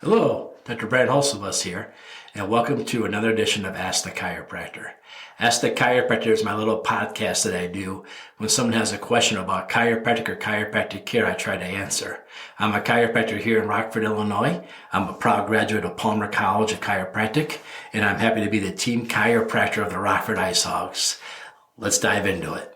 Hello, Dr. Brad Holsovus here, and welcome to another edition of Ask the Chiropractor. Ask the Chiropractor is my little podcast that I do when someone has a question about chiropractic or chiropractic care. I try to answer. I'm a chiropractor here in Rockford, Illinois. I'm a proud graduate of Palmer College of Chiropractic, and I'm happy to be the team chiropractor of the Rockford Ice Hogs. Let's dive into it.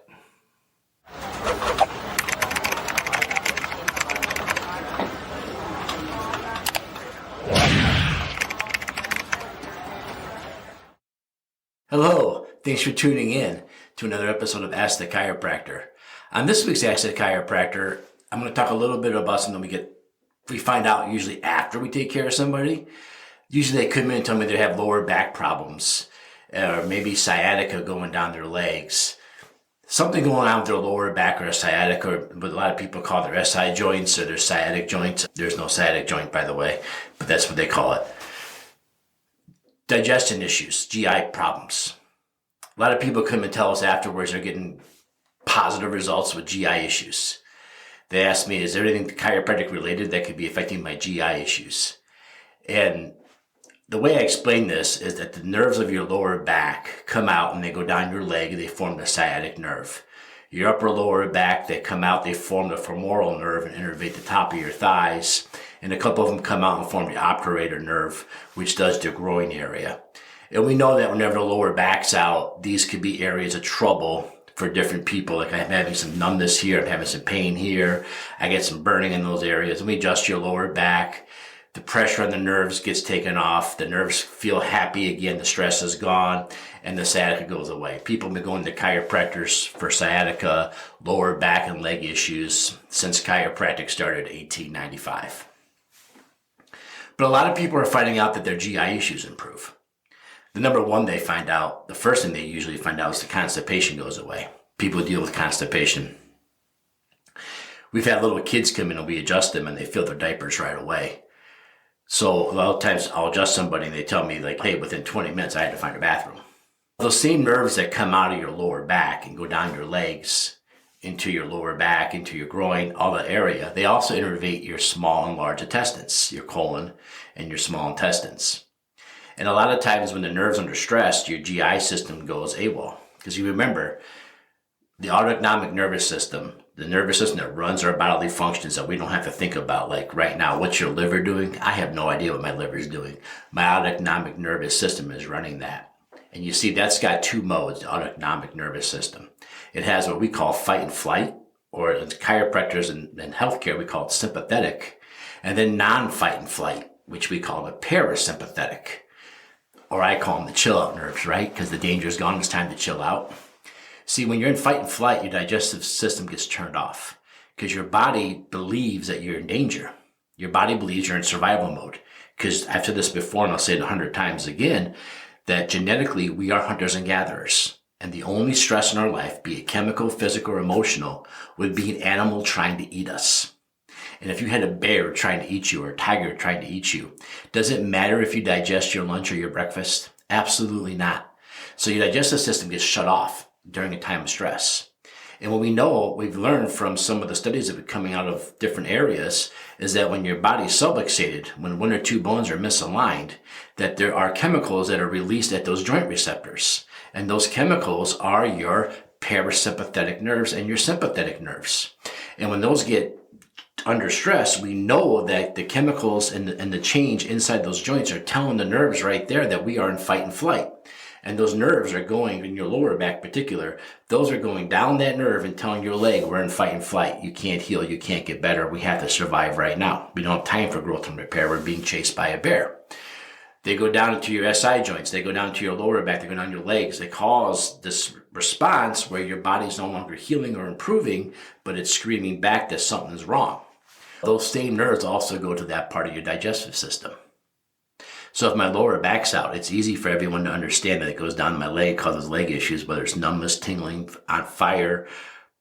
Hello, thanks for tuning in to another episode of Ask the Chiropractor. On this week's Ask the Chiropractor, I'm going to talk a little bit about something we find out usually after we take care of somebody. Usually they come in and tell me they have lower back problems, or maybe sciatica going down their legs. Something going on with their lower back or sciatica, or what a lot of people call their SI joints or their sciatic joints. There's no sciatic joint, by the way, but that's what they call it. Digestion issues, GI problems. A lot of people come and tell us afterwards they're getting positive results with GI issues. They ask me, is there anything chiropractic related that could be affecting my GI issues? And the way I explain this is that the nerves of your lower back come out and they go down your leg and they form the sciatic nerve. Your upper lower back, they come out, they form the femoral nerve and innervate the top of your thighs. And a couple of them come out and form the obturator nerve, which does the groin area. And we know that whenever the lower back's out, these could be areas of trouble for different people. Like I'm having some numbness here, I'm having some pain here, I get some burning in those areas. And we adjust your lower back. The pressure on the nerves gets taken off. The nerves feel happy again. The stress is gone and the sciatica goes away. People have been going to chiropractors for sciatica, lower back and leg issues since chiropractic started in 1895. But a lot of people are finding out that their GI issues improve. The number one they find out, the first thing they usually find out is the constipation goes away. People deal with constipation. We've had little kids come in and we adjust them and they fill their diapers right away. So a lot of times I'll adjust somebody and they tell me like, hey, within 20 minutes I had to find a bathroom. Those same nerves that come out of your lower back and go down your legs, into your lower back, into your groin, all that area, they also innervate your small and large intestines, your colon and your small intestines. And a lot of times when the nerve's under stress, your GI system goes AWOL. Because you remember, the autonomic nervous system, the nervous system that runs our bodily functions that we don't have to think about, like right now, what's your liver doing? I have no idea what my liver is doing. My autonomic nervous system is running that. And you see, that's got two modes, the autonomic nervous system. It has what we call fight and flight, or as chiropractors and healthcare, we call it sympathetic, and then non-fight and flight, which we call the parasympathetic, or I call them the chill out nerves, right? Because the danger is gone, it's time to chill out. See, when you're in fight and flight, your digestive system gets turned off because your body believes that you're in danger. Your body believes you're in survival mode. Because I've said this before, and I'll say it 100 times again, that genetically we are hunters and gatherers. And the only stress in our life, be it chemical, physical, or emotional, would be an animal trying to eat us. And if you had a bear trying to eat you or a tiger trying to eat you, does it matter if you digest your lunch or your breakfast? Absolutely not. So your digestive system gets shut off during a time of stress. And what we've learned from some of the studies that are coming out of different areas is that when your body's subluxated, when one or two bones are misaligned, that there are chemicals that are released at those joint receptors. And those chemicals are your parasympathetic nerves and your sympathetic nerves. And when those get under stress, we know that the chemicals and the change inside those joints are telling the nerves right there that we are in fight and flight. And those nerves are going, in your lower back in particular, those are going down that nerve and telling your leg, we're in fight and flight. You can't heal, you can't get better. We have to survive right now. We don't have time for growth and repair. We're being chased by a bear. They go down into your SI joints. They go down to your lower back. They go down your legs. They cause this response where your body's no longer healing or improving, but it's screaming back that something's wrong. Those same nerves also go to that part of your digestive system. So if my lower back's out, it's easy for everyone to understand that it goes down my leg, causes leg issues, whether it's numbness, tingling, on fire,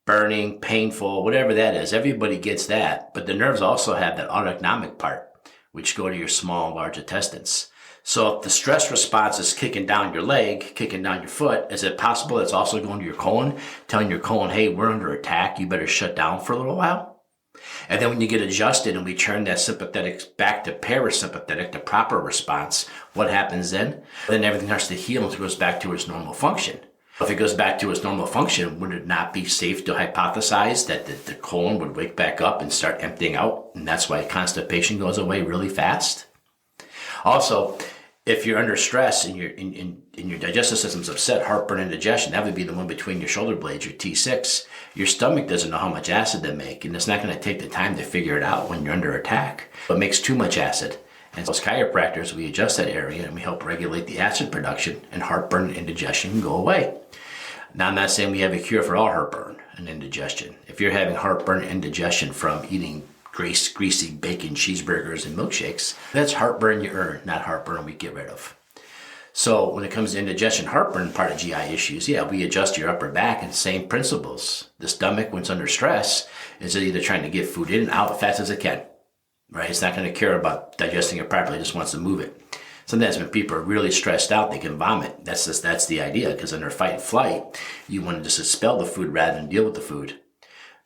burning, painful, whatever that is. Everybody gets that. But the nerves also have that autonomic part, which go to your small and large intestines. So if the stress response is kicking down your leg, kicking down your foot, is it possible it's also going to your colon, telling your colon, hey, we're under attack, you better shut down for a little while? And then when you get adjusted and we turn that sympathetic back to parasympathetic, the proper response, what happens then? Then everything starts to heal and it goes back to its normal function. If it goes back to its normal function, would it not be safe to hypothesize that the colon would wake back up and start emptying out? And that's why constipation goes away really fast. Also, if you're under stress and your digestive system's upset, heartburn, indigestion, that would be the one between your shoulder blades, your T6. Your stomach doesn't know how much acid to make, and it's not going to take the time to figure it out when you're under attack. But it makes too much acid. And so as chiropractors, we adjust that area and we help regulate the acid production, and heartburn and indigestion can go away. Now, I'm not saying we have a cure for all heartburn and indigestion. If you're having heartburn and indigestion from eating greasy bacon cheeseburgers and milkshakes, that's heartburn you earn, not heartburn we get rid of. So when it comes to indigestion, heartburn, part of GI issues, yeah, we adjust your upper back and same principles. The stomach, when it's under stress, is either trying to get food in and out as fast as it can, right? It's not going to care about digesting it properly, it just wants to move it. Sometimes when people are really stressed out, they can vomit. That's the idea, because under fight and flight, you want to just expel the food rather than deal with the food.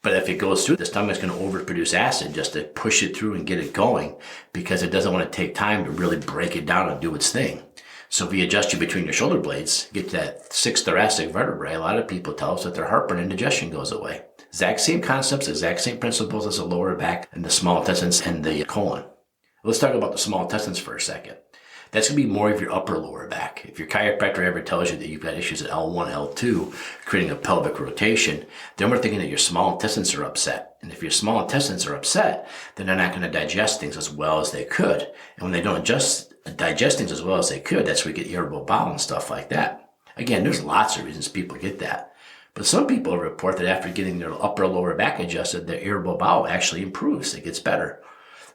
But if it goes through, the stomach's going to overproduce acid just to push it through and get it going, because it doesn't want to take time to really break it down and do its thing. So if we adjust you between your shoulder blades, get that 6th thoracic vertebrae, a lot of people tell us that their heartburn and indigestion goes away. Exact same concepts, exact same principles as the lower back and the small intestines and the colon. Let's talk about the small intestines for a second. That's going to be more of your upper lower back. If your chiropractor ever tells you that you've got issues at L1, L2, creating a pelvic rotation, then we're thinking that your small intestines are upset. And if your small intestines are upset, then they're not going to digest things as well as they could. And when they don't digest things as well as they could, that's where we get irritable bowel and stuff like that. Again, there's lots of reasons people get that. But some people report that after getting their upper lower back adjusted, their irritable bowel actually improves. It gets better.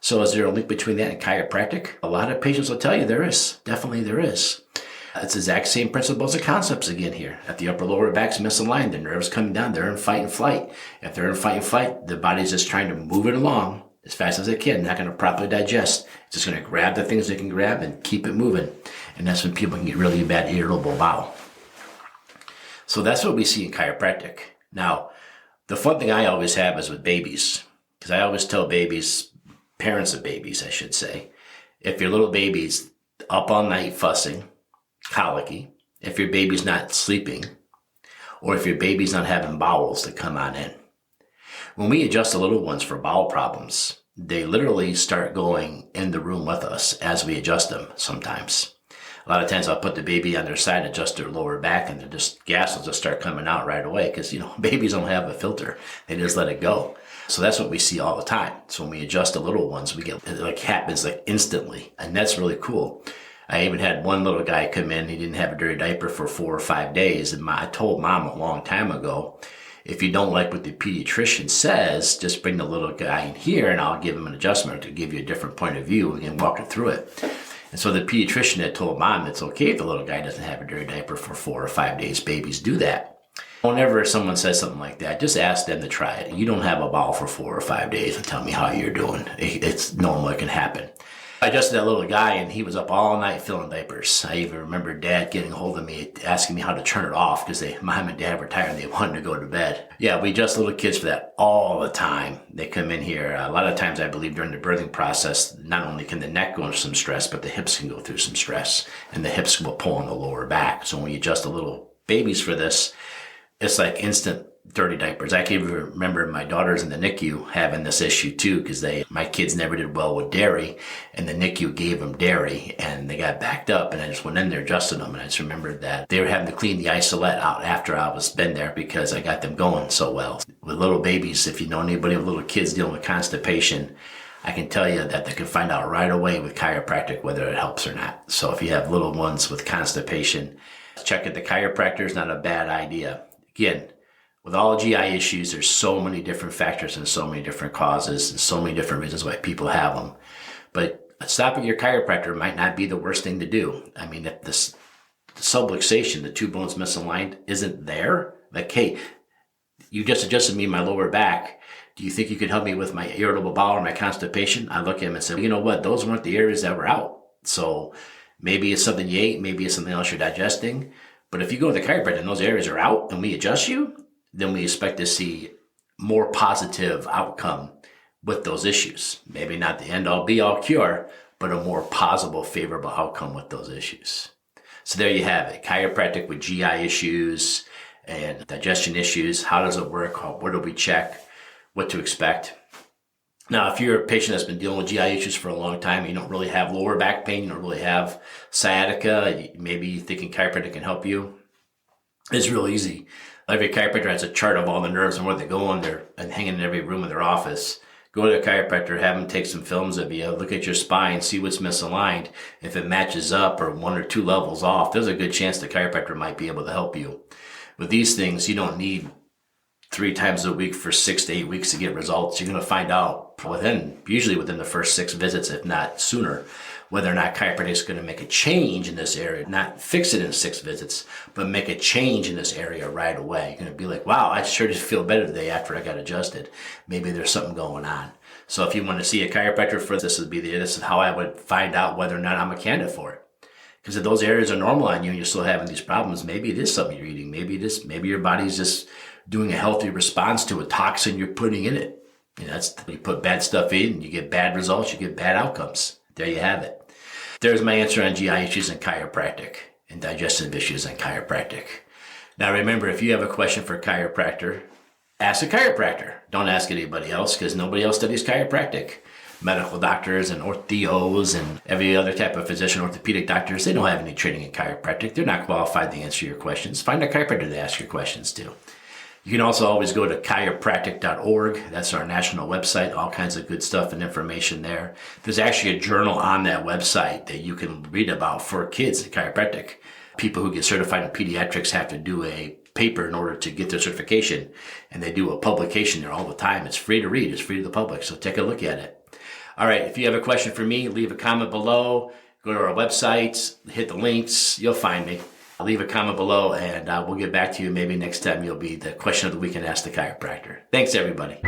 So is there a link between that and chiropractic? A lot of patients will tell you there is. Definitely there is. It's the exact same principles and concepts again here. If the upper lower back's misaligned, the nerves coming down, they're in fight and flight. If they're in fight and flight, the body's just trying to move it along as fast as it can, not going to properly digest. It's just going to grab the things they can grab and keep it moving. And that's when people can get really bad irritable bowel. So that's what we see in chiropractic. Now, the fun thing I always have is with babies, because I always tell babies, parents of babies, I should say, if your little baby's up all night fussing, colicky, if your baby's not sleeping, or if your baby's not having bowels that come on in. When we adjust the little ones for bowel problems, they literally start going in the room with us as we adjust them sometimes. A lot of times I'll put the baby on their side, adjust their lower back, and gas will just start coming out right away because, babies don't have a filter. They just let it go. So that's what we see all the time. So when we adjust the little ones, we get, it happens instantly. And that's really cool. I even had one little guy come in. He didn't have a dirty diaper for 4 or 5 days. And I told mom a long time ago, if you don't like what the pediatrician says, just bring the little guy in here and I'll give him an adjustment to give you a different point of view and walk it through it. And so the pediatrician had told mom it's okay if the little guy doesn't have a dirty diaper for 4 or 5 days. Babies do that. Whenever someone says something like that, just ask them to try it. You don't have a bowel for 4 or 5 days and tell me how you're doing. It's normal. It can happen. I adjusted that little guy and he was up all night filling diapers. I even remember dad getting a hold of me, asking me how to turn it off because mom and dad were tired and they wanted to go to bed. Yeah, we adjust little kids for that all the time. They come in here. A lot of times I believe during the birthing process, not only can the neck go into some stress, but the hips can go through some stress and the hips will pull on the lower back. So when we adjust the little babies for this, it's like instant dirty diapers. I can even remember my daughters in the NICU having this issue too, because my kids never did well with dairy, and the NICU gave them dairy, and they got backed up, and I just went in there adjusting them, and I just remembered that they were having to clean the isolette out after I was been there because I got them going so well. With little babies, if you know anybody with little kids dealing with constipation, I can tell you that they can find out right away with chiropractic whether it helps or not. So if you have little ones with constipation, check at the chiropractor is not a bad idea. Again, with all GI issues, there's so many different factors and so many different causes and so many different reasons why people have them. But stopping your chiropractor might not be the worst thing to do. I mean, if the subluxation, the 2 bones misaligned, isn't there, like, hey, you just adjusted me my lower back. Do you think you could help me with my irritable bowel or my constipation? I look at him and say, well, you know what? Those weren't the areas that were out. So maybe it's something you ate. Maybe it's something else you're digesting. But if you go to the chiropractor and those areas are out and we adjust you, then we expect to see more positive outcome with those issues. Maybe not the end all be all cure, but a more positive, favorable outcome with those issues. So there you have it. Chiropractic with GI issues and digestion issues. How does it work? What do we check? What to expect? Now, if you're a patient that's been dealing with GI issues for a long time, you don't really have lower back pain, you don't really have sciatica, maybe you're thinking chiropractic can help you, it's real easy. Every chiropractor has a chart of all the nerves and where they go in there and hanging in every room of their office. Go to a chiropractor, have them take some films of you, look at your spine, see what's misaligned. If it matches up or 1 or 2 levels off, there's a good chance the chiropractor might be able to help you. With these things, you don't need 3 times a week for 6 to 8 weeks to get results. You're going to find out usually within the first 6 visits, if not sooner, whether or not chiropractic is going to make a change in this area. Not fix it in 6 visits, but make a change in this area right away. You're going to be like, wow, I sure just feel better today after I got adjusted. Maybe there's something going on. So if you want to see a chiropractor for this, this is how I would find out whether or not I'm a candidate for it. Because if those areas are normal on you and you're still having these problems, maybe it is something you're eating. Maybe your body's just doing a healthy response to a toxin you're putting in it. You put bad stuff in, you get bad results, you get bad outcomes. There you have it. There's my answer on GI issues and chiropractic and digestive issues and chiropractic. Now remember, if you have a question for a chiropractor, ask a chiropractor. Don't ask anybody else because nobody else studies chiropractic. Medical doctors and orthos and every other type of physician, orthopedic doctors, they don't have any training in chiropractic. They're not qualified to answer your questions. Find a chiropractor to ask your questions to. You can also always go to chiropractic.org. That's our national website. All kinds of good stuff and information there. There's actually a journal on that website that you can read about for kids in chiropractic. People who get certified in pediatrics have to do a paper in order to get their certification. And they do a publication there all the time. It's free to read. It's free to the public. So take a look at it. All right. If you have a question for me, leave a comment below. Go to our website. Hit the links. You'll find me. Leave a comment below and we'll get back to you. Maybe next time you'll be the question of the week and ask the chiropractor. Thanks, everybody.